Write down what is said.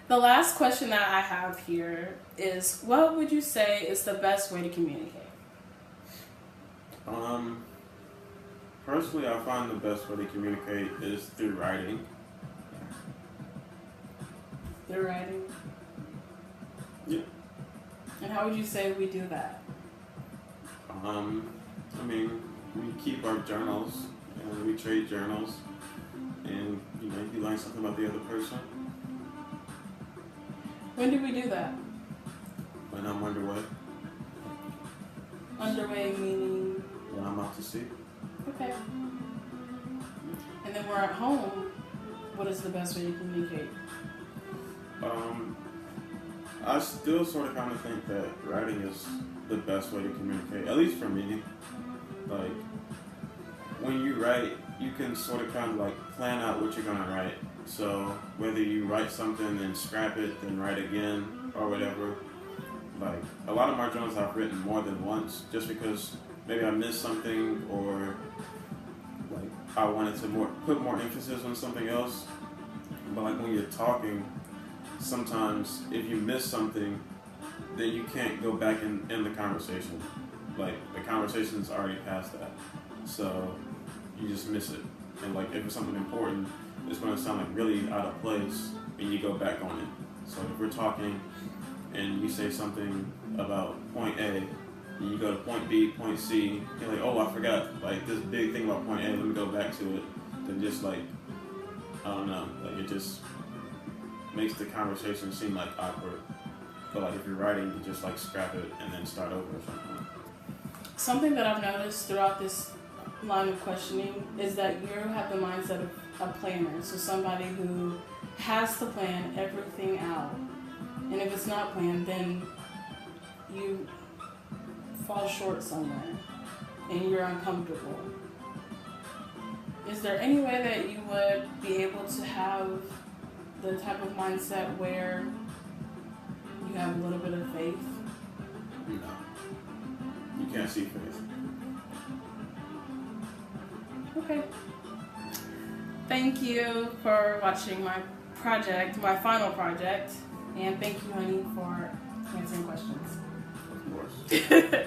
The last question that I have here is, what would you say is the best way to communicate? Personally, I find the best way to communicate is through writing. Through writing? Yeah. And how would you say we do that? I mean, we keep our journals and we trade journals, and you learn something about the other person. When do we do that? When I'm underway, Underway meaning? when I'm out to sea. Okay. And then we're at home. What is the best way to communicate? I still sort of kind of think that writing is the best way to communicate, at least for me. Like, when you write, you can sort of kind of like plan out what you're going to write. So whether you write something and scrap it, then write again or whatever. Like, a lot of my journals I've written more than once just because maybe I missed something, or like I wanted to put more emphasis on something else. But like when you're talking, sometimes if you miss something, then you can't go back in the conversation. Like, the conversation's already past that. So you just miss it. And like, if it's something important, it's going to sound like really out of place and you go back on it. So if we're talking and you say something about point A, and you go to point B, point C, you're like, oh, I forgot like this big thing about point A, let me go back to it. Then just like, I don't know, like it just makes the conversation seem like awkward. But like if you're writing, you just like scrap it and then start over or something. Something that I've noticed throughout this line of questioning is that you have the mindset of a planner. So somebody who has to plan everything out. And if it's not planned, then you fall short somewhere and you're uncomfortable. Is there any way that you would be able to have the type of mindset where you have a little bit of faith? No. You can't see faith. Okay. Thank you for watching my project, my final project, and thank you, honey, for answering questions. Of course.